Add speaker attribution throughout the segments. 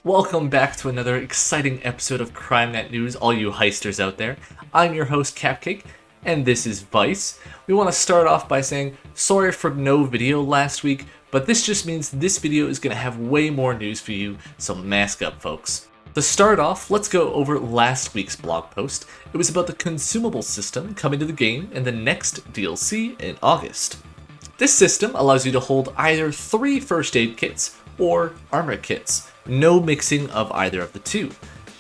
Speaker 1: Welcome back to another exciting episode of crimenet News, all you heisters out there. I'm your host, Capcake, and this is Vice. We want to start off by saying sorry for no video last week, but this just means this video is going to have way more news for you, so mask up, folks. To start off, let's go over last week's blog post. It was about the Consumable System coming to the game in the next DLC in August. This system allows you to hold either 3 first aid kits or armor kits. No mixing of either of the two.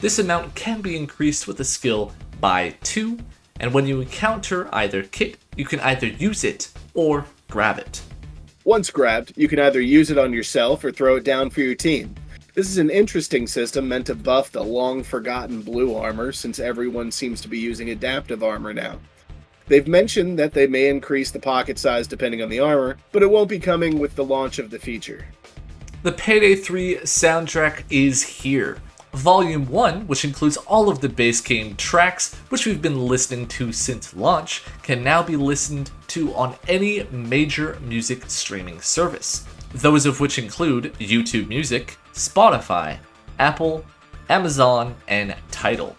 Speaker 1: This amount can be increased with a skill by 2, and when you encounter either kit, you can either use it or grab it.
Speaker 2: Once grabbed, you can either use it on yourself or throw it down for your team. This is an interesting system meant to buff the long-forgotten blue armor, since everyone seems to be using adaptive armor now. They've mentioned that they may increase the pocket size depending on the armor, but it won't be coming with the launch of the feature.
Speaker 1: The Payday 3 soundtrack is here. Volume 1, which includes all of the base game tracks, which we've been listening to since launch, can now be listened to on any major music streaming service. Those of which include YouTube Music, Spotify, Apple, Amazon, and Tidal.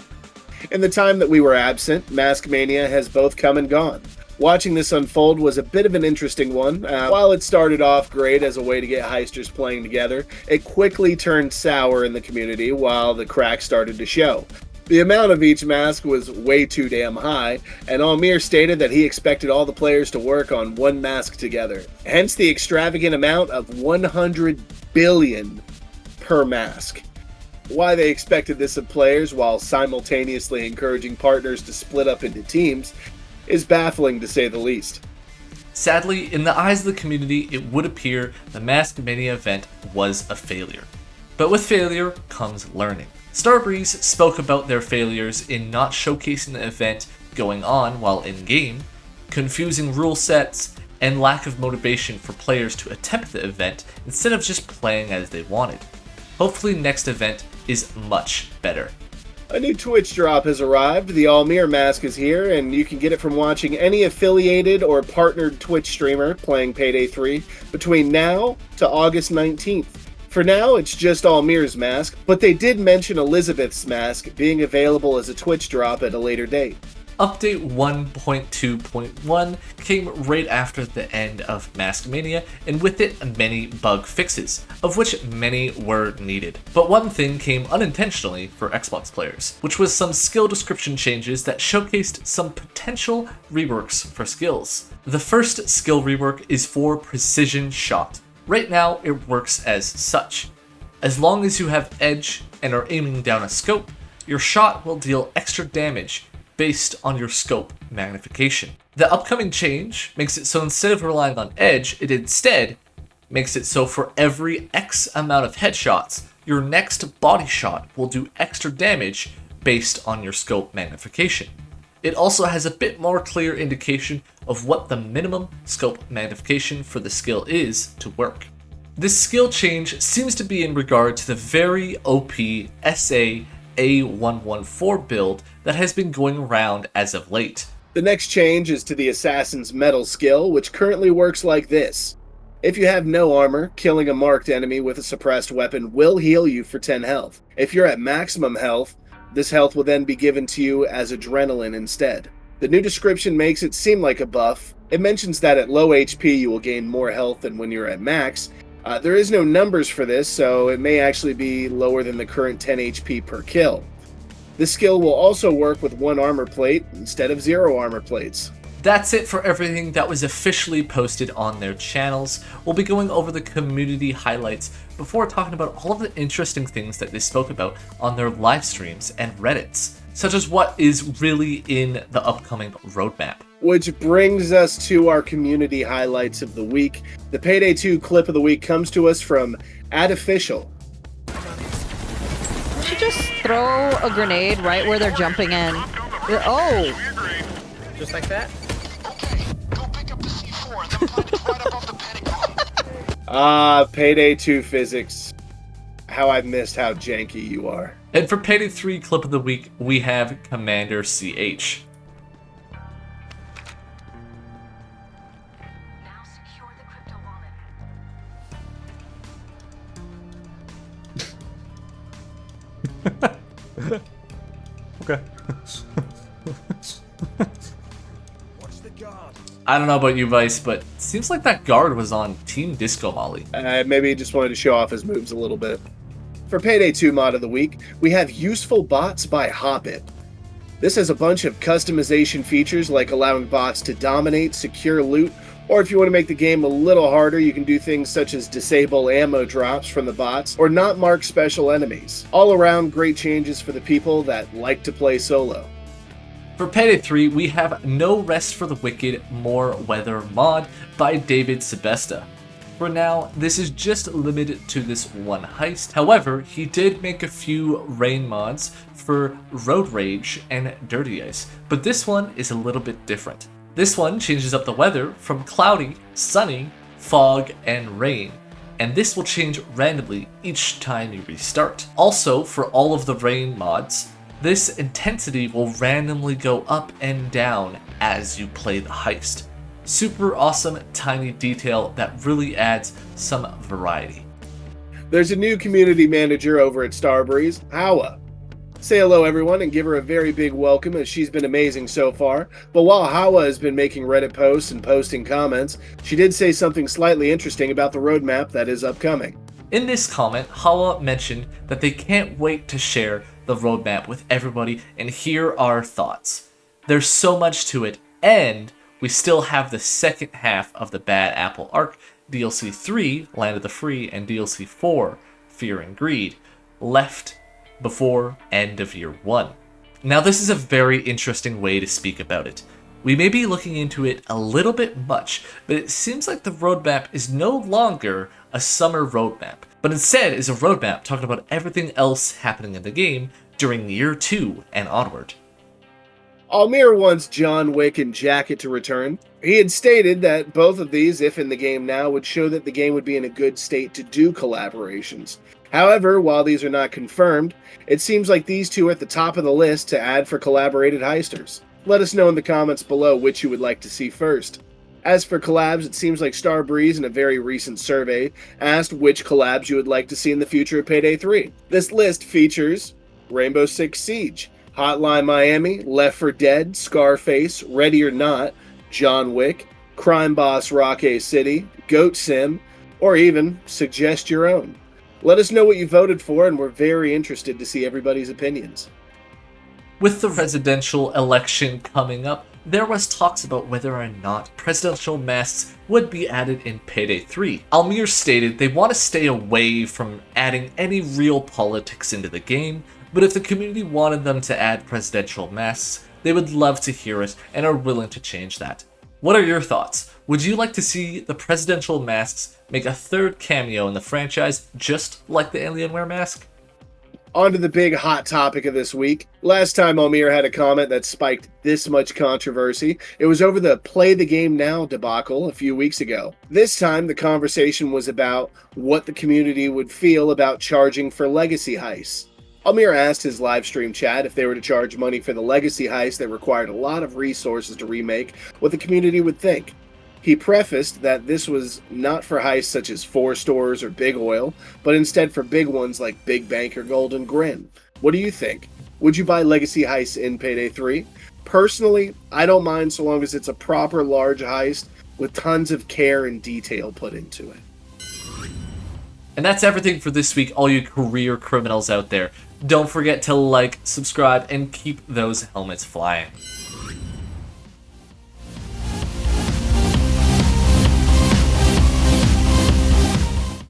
Speaker 2: In the time that we were absent, Mask Mania has both come and gone. Watching this unfold was a bit of an interesting one. While it started off great as a way to get heisters playing together, it quickly turned sour in the community while the cracks started to show. The amount of each mask was way too damn high, and Almir stated that he expected all the players to work on one mask together. Hence the extravagant amount of 100 billion per mask. Why they expected this of players while simultaneously encouraging partners to split up into teams is baffling to say the least.
Speaker 1: Sadly, in the eyes of the community, it would appear the Mask Mania event was a failure. But with failure comes learning. Starbreeze spoke about their failures in not showcasing the event going on while in-game, confusing rule sets, and lack of motivation for players to attempt the event instead of just playing as they wanted. Hopefully next event is much better.
Speaker 2: A new Twitch drop has arrived. The Almir Mask is here, and you can get it from watching any affiliated or partnered Twitch streamer playing Payday 3 between now to August 19th. For now, it's just Almir's Mask, but they did mention Elizabeth's Mask being available as a Twitch drop at a later date.
Speaker 1: Update 1.2.1 came right after the end of Mask Mania, and with it many bug fixes, of which many were needed. But one thing came unintentionally for Xbox players, which was some skill description changes that showcased some potential reworks for skills. The first skill rework is for Precision Shot. Right now it works as such. As long as you have edge and are aiming down a scope, your shot will deal extra damage based on your scope magnification. The upcoming change makes it so instead of relying on edge, it instead makes it so for every X amount of headshots, your next body shot will do extra damage based on your scope magnification. It also has a bit more clear indication of what the minimum scope magnification for the skill is to work. This skill change seems to be in regard to the very OP SA A114 build that has been going around as of late.
Speaker 2: The next change is to the Assassin's Metal skill, which currently works like this. If you have no armor, killing a marked enemy with a suppressed weapon will heal you for 10 health. If you're at maximum health, this health will then be given to you as adrenaline instead. The new description makes it seem like a buff. It mentions that at low HP you will gain more health than when you're at max. There is no numbers for this, so it may actually be lower than the current 10 HP per kill. This skill will also work with 1 armor plate instead of 0 armor plates.
Speaker 1: That's it for everything that was officially posted on their channels. We'll be going over the community highlights before talking about all of the interesting things that they spoke about on their live streams and Reddits, such as what is really in the upcoming roadmap.
Speaker 2: Which brings us to our community highlights of the week. The Payday 2 clip of the week comes to us from @official.
Speaker 3: You should just throw a grenade right where they're jumping in. Oh!
Speaker 4: Just like that?
Speaker 5: Okay, go pick up the C4, then plant it right above the Pentagon.
Speaker 2: Payday 2 physics. How I've missed how janky you are.
Speaker 1: And for Payday 3 clip of the week, we have Commander CH.
Speaker 5: Now secure the crypto wallet.
Speaker 1: Okay. I don't know about you, Vice, but it seems like that guard was on Team Disco Molly.
Speaker 2: Maybe he just wanted to show off his moves a little bit. For Payday 2 mod of the week, we have Useful Bots by Hobbit. This has a bunch of customization features like allowing bots to dominate, secure loot, or if you want to make the game a little harder, you can do things such as disable ammo drops from the bots or not mark special enemies. All around, great changes for the people that like to play solo.
Speaker 1: For Payday 3, we have No Rest for the Wicked More Weather mod by David Sebesta. For now, this is just limited to this one heist. However, he did make a few rain mods for Road Rage and Dirty Ice, but this one is a little bit different. This one changes up the weather from cloudy, sunny, fog, and rain, and this will change randomly each time you restart. Also, for all of the rain mods, this intensity will randomly go up and down as you play the heist. Super awesome tiny detail that really adds some variety.
Speaker 2: There's a new community manager over at Starbreeze, Hawa. Say hello everyone and give her a very big welcome as she's been amazing so far. But while Hawa has been making Reddit posts and posting comments, she did say something slightly interesting about the roadmap that is upcoming.
Speaker 1: In this comment, Hawa mentioned that they can't wait to share the roadmap with everybody, and here are our thoughts. There's so much to it, and we still have the second half of the Bad Apple arc, DLC 3, Land of the Free, and DLC 4, Fear and Greed, left before end of year 1. Now this is a very interesting way to speak about it. We may be looking into it a little bit much, but it seems like the roadmap is no longer a summer roadmap, but instead is a roadmap talking about everything else happening in the game during year 2 and onward.
Speaker 2: Almir wants John Wick and Jacket to return. He had stated that both of these, if in the game now, would show that the game would be in a good state to do collaborations. However, while these are not confirmed, it seems like these two are at the top of the list to add for collaborated heisters. Let us know in the comments below which you would like to see first. As for collabs, it seems like Starbreeze in a very recent survey asked which collabs you would like to see in the future of Payday 3. This list features Rainbow Six Siege, Hotline Miami, Left 4 Dead, Scarface, Ready or Not, John Wick, Crime Boss Rockay City, Goat Sim, or even suggest your own. Let us know what you voted for, and we're very interested to see everybody's opinions.
Speaker 1: With the presidential election coming up, there was talks about whether or not presidential masks would be added in Payday 3. Almir stated they want to stay away from adding any real politics into the game, but if the community wanted them to add presidential masks, they would love to hear it and are willing to change that. What are your thoughts? Would you like to see the presidential masks make a third cameo in the franchise, just like the Alienware mask?
Speaker 2: On to the big hot topic of this week. Last time Almir had a comment that spiked this much controversy, it was over the Play the Game Now debacle a few weeks ago. This time the conversation was about what the community would feel about charging for Legacy Heists. Almir asked his livestream chat if they were to charge money for the Legacy Heist that required a lot of resources to remake, what the community would think. He prefaced that this was not for heists such as 4 Stores or Big Oil, but instead for big ones like Big Bank or Golden Grin. What do you think? Would you buy Legacy Heists in Payday 3? Personally, I don't mind so long as it's a proper large heist with tons of care and detail put into it.
Speaker 1: And that's everything for this week, all you career criminals out there. Don't forget to like, subscribe, and keep those helmets flying.